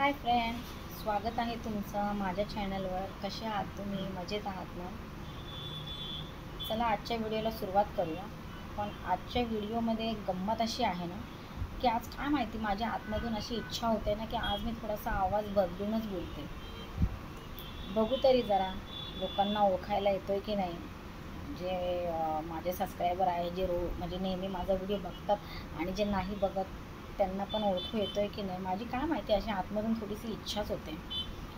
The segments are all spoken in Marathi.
हाय फ्रेंड, स्वागत आहे तुमचं माझ्या चॅनलवर. कसे आहात तुम्ही? मजेत आहात ना? चला आजच्या व्हिडिओला सुरुवात करूया. पण आजच्या व्हिडिओमध्ये एक गंमत अशी आहे ना, की आज काय माहिती माझ्या आतमधून अशी इच्छा होते ना, की आज मी थोडासा आवाज बदलूनच बोलते. बघू तरी जरा लोकांना ओळखायला येतोय की नाही. जे माझे सबस्क्रायबर आहे, जे म्हणजे नेहमी माझा व्हिडिओ बघतात आणि जे नाही बघत त्यांना पण ओळखू येतोय की नाही माझी काय माहिती. अशी आतमधून थोडीशी इच्छाच होते.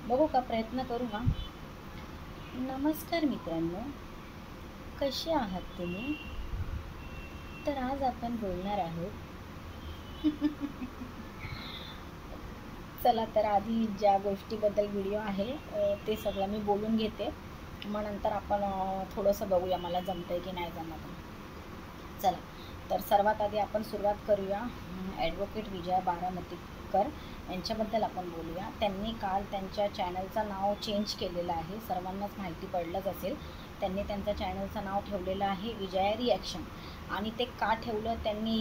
बघू का, प्रयत्न करू का? नमस्कार मित्रांनो, कसे आहात तुम्ही? तर आज आपण बोलणार आहोत चला तर आधी ज्या गोष्टीबद्दल व्हिडिओ आहे ते सगळं मी बोलून घेते. मग नंतर आपण थोडंसं बघूया मला जमतंय की नाही जमत. चला तर सर्वात आधी आपण सुरुवात करूया ॲडव्होकेट विजया बारामतीकर यांच्याबद्दल आपण बोलूया. त्यांनी काल त्यांच्या चॅनलचं नाव चेंज केलेलं आहे, सर्वांनाच माहिती पडलंच असेल. त्यांनी त्यांच्या चॅनलचं नाव ठेवलेलं आहे विजया रिॲक्शन. आणि ते का ठेवलं त्यांनी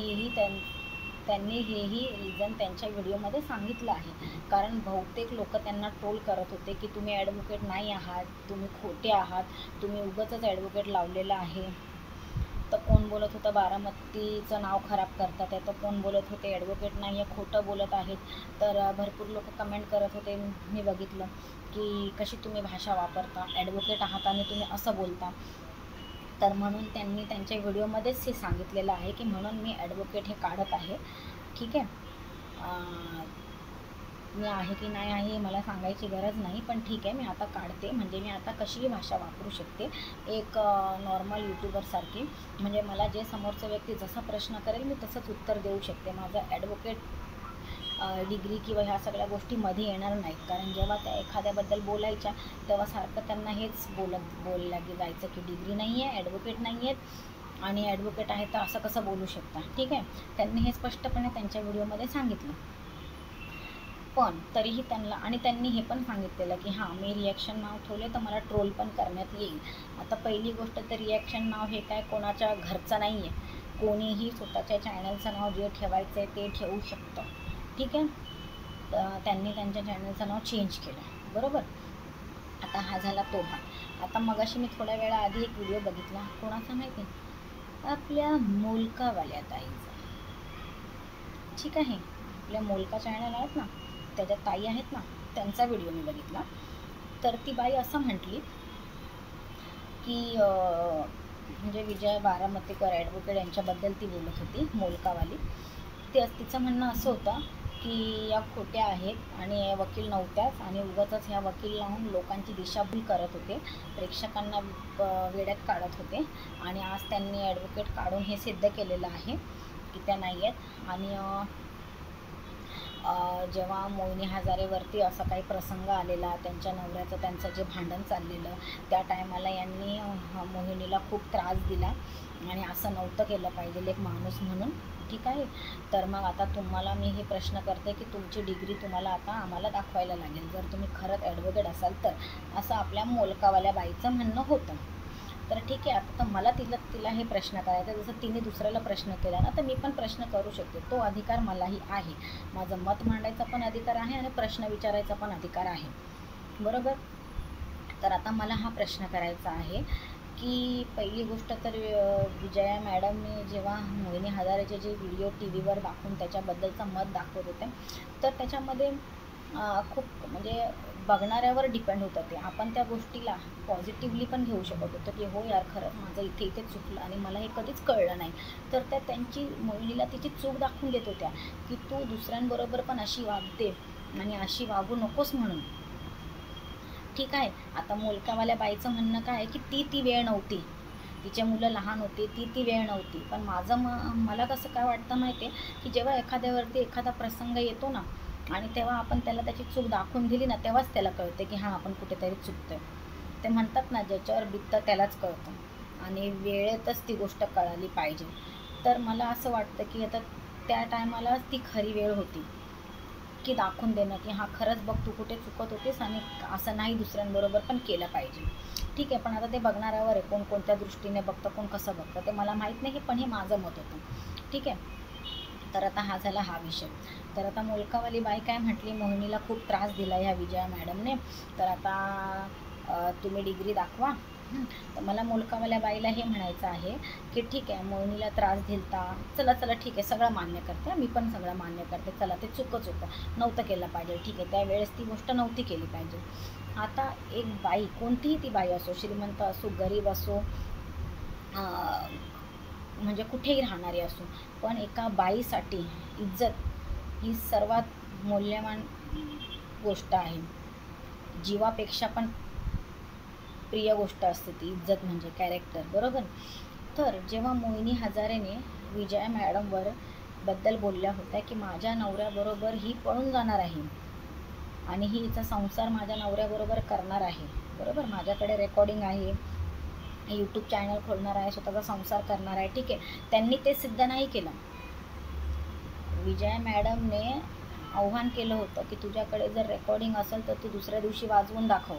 हेही रिझन त्यांच्या व्हिडिओमध्ये सांगितलं आहे. कारण बहुतेक लोक त्यांना ट्रोल करत होते की तुम्ही ॲडव्होकेट नाही आहात, तुम्ही खोटे आहात, तुम्ही उगाचच ॲडव्होकेट लावलेलं आहे. तर कोण बोलत होतं बारामतीचं नाव खराब करतात आहे, तर कोण बोलत होते ॲडव्होकेट नाही आहे, खोटं बोलत आहेत. तर भरपूर लोक कमेंट करत होते, मी बघितलं की कशी तुम्ही भाषा वापरता, ॲडव्होकेट आहात आणि तुम्ही असं बोलता. तर म्हणून त्यांनी त्यांच्या व्हिडिओमध्येच हे सांगितलेलं आहे की म्हणून मी ॲडव्होकेट हे काढत आहे. ठीक आहे, मी आहे की नाही आहे मला सांगायची गरज नाही, पण ठीक आहे मी आता काढते. म्हणजे मी आता कशीही भाषा वापरू शकते एक नॉर्मल यूट्यूबरसारखी. म्हणजे मला जे समोरचा व्यक्ती जसा प्रश्न करेल मी तसंच उत्तर देऊ शकते. माझं ॲडव्होकेट डिग्री किंवा ह्या सगळ्या गोष्टी मध्ये येणार नाहीत. कारण जेव्हा त्या एखाद्याबद्दल बोलायच्या तेव्हा सारखं त्यांना हेच बोलल्या की जायचं की डिग्री नाही आहे, ॲडव्होकेट नाही आहेत आणि ॲडव्होकेट आहे तर असं कसं बोलू शकता. ठीक आहे, त्यांनी हे स्पष्टपणे त्यांच्या व्हिडिओमध्ये सांगितलं. पण तरीही त्यांनी हे पण सांगितलेलं की हां मी रिॲक्शन नाव ठेवले तर मला ट्रोल पण करण्यात येईल. आता पहिली गोष्ट तर रिॲक्शन नाव हे काय कोणाच्या घरचं नाही आहे. कोणीही स्वतःच्या चॅनलचं नाव जे ठेवायचं आहे ते ठेवू शकतं. ठीक आहे, त्यांनी त्यांच्या चॅनलचं नाव चेंज केलं, बरोबर. आता हा झाला तो भाग. आता मगाशी मी थोड्या वेळा आधी एक व्हिडिओ बघितला, कोणाचा माहिती, आपल्या मोलकावाल्या ताईचा. ठीक आहे, आपल्या मोलका चॅनल आहेत ना, त्याच्यात ताई आहेत ना, त्यांचा व्हिडिओ मी बघितला. तर ती बाई असं म्हटली की म्हणजे विजया बारामतीकर ॲडव्होकेट यांच्याबद्दल ती बोलत होती, मोलकावाली. तिचं म्हणणं असं होतं की या खोट्या आहेत आणि वकील नव्हत्याच आणि उगाचच ह्या वकील लावून लोकांची दिशाभूल करत होते, प्रेक्षकांना वेड्यात काढत होते. आणि आज त्यांनी ॲडव्होकेट काढून हे सिद्ध केलेलं आहे की त्या नाही आहेत. आणि जेव्हा मोहिनी हजारेवरती असा काही प्रसंग आलेला, त्यांच्या नवऱ्याचं त्यांचं जे भांडण चाललेलं, त्या टायमाला यांनी मोहिनीला खूप त्रास दिला आणि असं नव्हतं केलं पाहिजे एक माणूस म्हणून. ठीक आहे, तर मग आता तुम्हाला मी हे प्रश्न करते की तुमची डिग्री तुम्हाला आता आम्हाला दाखवायला लागेल जर तुम्ही खरंच ॲडव्होकेट असाल तर, असं आपल्या मोलकावाल्या बाईचं म्हणणं होतं. तर ठीक आहे, आता तर मला तिला हे प्रश्न करायचा, जसं तिने दुसऱ्याला प्रश्न केला ना, तर मी पण प्रश्न करू शकते. तो अधिकार मलाही आहे. माझं मत मांडायचा पण अधिकार आहे आणि प्रश्न विचारायचा पण अधिकार आहे, बरोबर. तर आता मला हा प्रश्न करायचा आहे की पहिली गोष्ट तर विजया मॅडमने जेव्हा मोहिनी हजारेचे जे व्हिडिओ टी व्हीवर दाखवून त्याच्याबद्दलचं मत दाखवत होते, तर त्याच्यामध्ये खूप म्हणजे बघणाऱ्यावर डिपेंड होतं ते. आपण त्या गोष्टीला पॉझिटिव्हली पण घेऊ शकत होतो की हो यार खरंच माझं इथे चुकलं आणि मला हे कधीच कळलं नाही. तर त्या त्यांची मोहिनीला तिची चूक दाखवून देत होत्या की तू दुसऱ्यांबरोबर पण अशी वागते आणि अशी वागू नकोस म्हणून. ठीक आहे, आता मोलकावाल्या बाईचं म्हणणं काय आहे की ती वेळ नव्हती, तिचे मुलं लहान होते, ती वेळ नव्हती. पण मला कसं काय वाटतं माहिती आहे की जेव्हा एखाद्यावरती एखादा प्रसंग येतो ना आणि तेव्हा आपण त्याला त्याची चूक दाखवून दिली ना, तेव्हाच त्याला कळते की हां आपण कुठेतरी चुकतोय. ते म्हणतात ना, ज्याच्यावर बित्तं त्यालाच कळतं आणि वेळेतच ती गोष्ट कळाली पाहिजे. तर मला असं वाटतं की आता त्या टायमाला ती खरी वेळ होती की दाखवून देणं की हां खरंच बघ तू कुठे चुकत होतीस आणि असं नाही दुसऱ्यांबरोबर पण केलं पाहिजे. ठीक आहे, पण आता ते बघणाऱ्यावर आहे, कोणत्या दृष्टीने बघतं, कोण कसं बघतं ते मला माहीत नाही, पण हे माझं मत होतं. ठीक आहे, तर आता हा झाला हा विषय. तर आता मोलकावाली बाई काय म्हटली, मोहिनीला खूप त्रास दिला ह्या विजया मॅडमने, तर आता तुम्ही डिग्री दाखवा. तर मला मोलकावाल्या बाईला हे म्हणायचं आहे की ठीक आहे, मोहिनीला त्रास दिलता, चला चला ठीक आहे, सगळं मान्य करते, मी पण सगळं मान्य करते, चला ते चुकच होतं, नव्हतं केलं पाहिजे, ठीक आहे, त्यावेळेस ती गोष्ट नव्हती केली पाहिजे. आता एक बाई, कोणतीही ती बाई असो, श्रीमंत असो, गरीब असो, म्हणजे कुठेही राहणारी असो, पण एका बाईसाठी इज्जत ही सर्वात मौल्यवान गोष्ट आहे. जीवापेक्षा पण प्रिय गोष्ट असते ती इज्जत, म्हणजे कॅरेक्टर, बरोबर. तर जेव्हा मोहिनी हजारेने विजया मॅडमवर बद्दल बोलल्या होत्या की माझ्या नवऱ्याबरोबर ही पळून जाणार आहे आणि ही हिचा संसार माझ्या नवऱ्याबरोबर करणार आहे, बरोबर, माझ्याकडे रेकॉर्डिंग आहे, यूट्यूब चॅनल खोलणार आहे, स्वतःचा संसार करणार आहे, ठीक आहे, त्यांनी ते सिद्ध नाही केलं. विजया मॅडमने आव्हान केलं होतं की तुझ्याकडे जर रेकॉर्डिंग असेल तर तू दुसऱ्या दिवशी वाजवून दाखव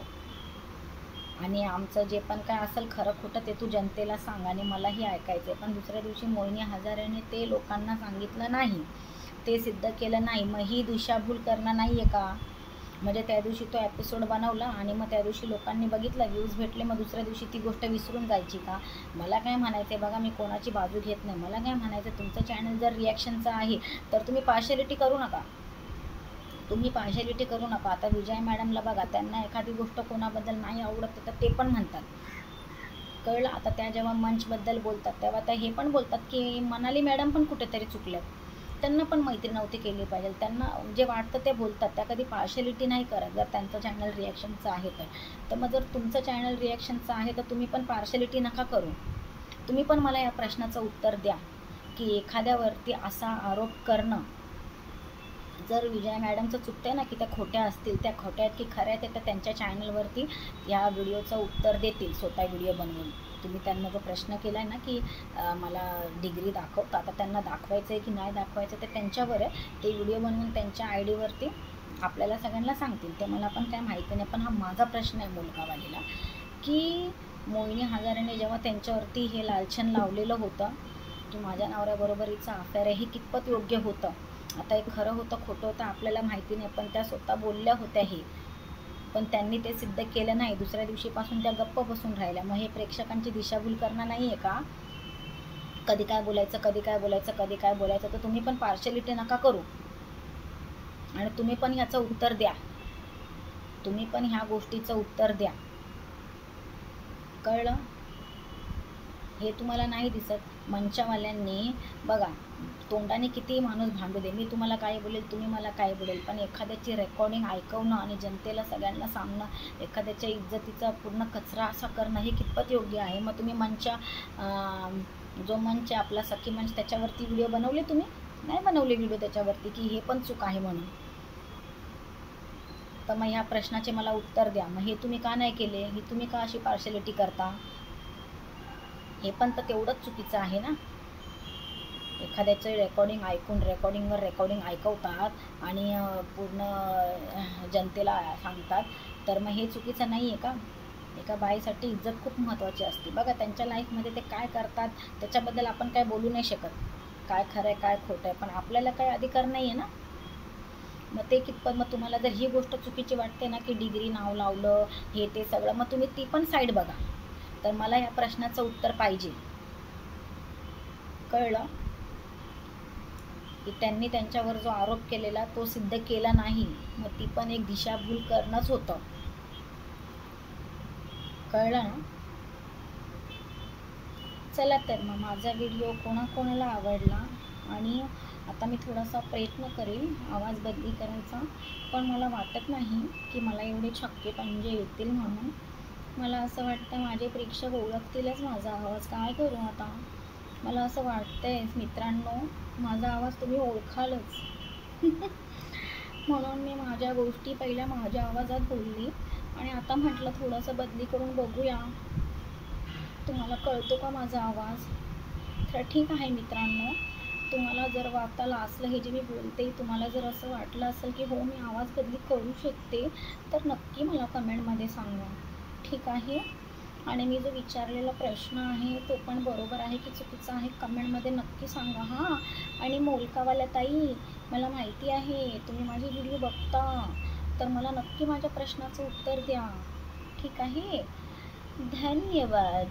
आणि आमचं जे पण काय असेल खरं खोटं ते तू जनतेला सांग आणि मलाही ऐकायचं आहे. पण दुसऱ्या दिवशी मोहिनी हजारेने ते लोकांना सांगितलं नाही, ते सिद्ध केलं नाही. मग ही दिशाभूल करणं नाही आहे का? म्हणजे त्या दिवशी तो एपिसोड बनवला आणि मग त्या दिवशी लोकांनी बघितलं, व्ह्यूज भेटले, मग दुसऱ्या दिवशी ती गोष्ट विसरून जायची का? मला काय म्हणायचं आहे बघा, मी कोणाची बाजू घेत नाही, मला काय म्हणायचं, तुमचं चॅनल जर रिॲक्शनचं आहे तर तुम्ही पार्शॅलिटी करू नका, तुम्ही पार्शॅलिटी करू नका. आता विजय मॅडमला बघा, त्यांना एखादी गोष्ट कोणाबद्दल नाही आवडत तर ते पण म्हणतात, कळलं. आता त्या जेव्हा मंचबद्दल बोलतात तेव्हा त्या हे पण बोलतात की मनाली मॅडम पण कुठेतरी चुकल्यात, त्यांना पण मैत्री नव्हती केली पाहिजे, त्यांना जे वाटतं ते बोलतात, त्या कधी पार्शॅलिटी नाही करत. जर त्यांचं चॅनल रिॲक्शनचं आहे तर मग जर तुमचं चॅनल रिॲक्शनचं आहे तर तुम्ही पण पार्शॅलिटी नका करू. तुम्ही पण मला या प्रश्नाचं उत्तर द्या की एखाद्यावरती असा आरोप करणं, जर विजया मॅडमचं चुकतं आहे ना की त्या खोट्या असतील, त्या खोट्या आहेत की खऱ्या आहेत, तर त्यांच्या चॅनलवरती या व्हिडिओचं उत्तर देतील स्वतः व्हिडिओ बनवून. तुम्ही त्यांना जो प्रश्न केला आहे ना की मला डिग्री दाखवता, आता त्यांना दाखवायचं आहे की नाही दाखवायचं ते त्यांच्यावर आहे, ते व्हिडिओ बनवून त्यांच्या आय डीवरती आपल्याला सगळ्यांना सांगतील, ते मला पण काय माहिती नाही. पण हा माझा प्रश्न आहे मोलकावालीला की मोहिनी हजारेने जेव्हा त्यांच्यावरती हे लालछन लावलेलं होतं की माझ्या नवऱ्याबरोबर हिचं अफेअर आहे, हे कितपत योग्य होतं? आता एक खरं होतं खोटं होतं आपल्याला माहिती नाही, पण त्या स्वतः बोलल्या होत्या हे, पण त्यांनी ते सिद्ध केलं नाही. दुसऱ्या दिवशीपासून त्या गप्प बसून राहिल्या. मग हे प्रेक्षकांची दिशाभूल करणं नाही आहे का? कधी काय बोलायचं, कधी काय बोलायचं, कधी काय बोलायचं, तर तुम्ही पण पार्शॅलिटी नका करू आणि तुम्ही पण ह्याचं उत्तर द्या, तुम्ही पण ह्या गोष्टीचं उत्तर द्या, कळलं. हे तुम्हाला नाही दिसत. मंचवाल्यांनी बघा, तोंडाने कितीही माणूस भांडू दे, मी तुम्हाला काय बोलेल, तुम्ही मला काय बोलेल, पण एखाद्याची रेकॉर्डिंग ऐकवणं आणि जनतेला सगळ्यांना सांगणं, एखाद्याच्या इज्जतीचा पूर्ण कचरा असा करणं हे कितपत योग्य आहे? मग तुम्ही जो मंच आहे आपला सखी मंच, त्याच्यावरती व्हिडिओ बनवले, तुम्ही नाही बनवले व्हिडिओ त्याच्यावरती की हे पण चूक आहे म्हणून. तर मग ह्या प्रश्नाचे मला उत्तर द्या. मग हे तुम्ही का नाही केले? हे तुम्ही का अशी पार्शॅलिटी करता? हे पण तर तेवढंच चुकीचं आहे ना. एखाद्याचं रेकॉर्डिंग ऐकून रेकॉर्डिंगवर रेकॉर्डिंग ऐकवतात आणि पूर्ण जनतेला सांगतात, तर मग हे चुकीचं नाही आहे का? एका बाईसाठी इज्जत खूप महत्त्वाची असते. बघा, त्यांच्या लाईफमध्ये ते काय करतात त्याच्याबद्दल आपण काय बोलू नाही शकत, काय खरं आहे काय खोटं आहे, पण आपल्याला काय अधिकार नाही आहे ना. मग ते कितपत, मग तुम्हाला जर ही गोष्ट चुकीची वाटते ना की डिग्री नाव लावलं हे ते सगळं, मग तुम्ही ती पण साईड बघा. तर मला या प्रश्नाचं उत्तर पाहिजे, कळलं. की त्यांनी त्यांच्यावर जो आरोप केलेला तो सिद्ध केला नाही, मग ती पण एक दिशाभूल करणंच होतं, कळलं ना. चला, तर मग माझा व्हिडिओ कोणाकोणाला आवडला, आणि आता मी थोडासा प्रयत्न करेल आवाज बदली करायचा, पण मला वाटत नाही की मला एवढे छक्के पंजे येतील म्हणून. मला असं वाटतं माझे प्रेक्षक ओळखतीलच माझा आवाज, काय करू आता. मला असं वाटतंय मित्रांनो, माझा आवाज तुम्ही ओळखालच म्हणून मी माझ्या गोष्टी पहिल्या माझ्या आवाजात बोलली आणि आता म्हटलं थोडंसं बदली करून बघूया, तुम्हाला कळतो का माझा आवाज. तर ठीक आहे मित्रांनो, तुम्हाला जर वाटायला असलं हे जे मी बोलते, तुम्हाला जर असं वाटलं असेल की हो मी आवाज बदली करू शकते, तर नक्की मला कमेंटमध्ये सांगा, ठीक आहे. आणि मी जो विचारलेला प्रश्न आहे तो पण बरोबर आहे की चुकीचा आहे कमेंटमध्ये नक्की सांगा हां. आणि मोलकावाल्या ताई, मला माहिती आहे तुम्ही माझे व्हिडिओ बघता, तर मला नक्की माझ्या प्रश्नाचं उत्तर द्या. ठीक आहे. धन्यवाद.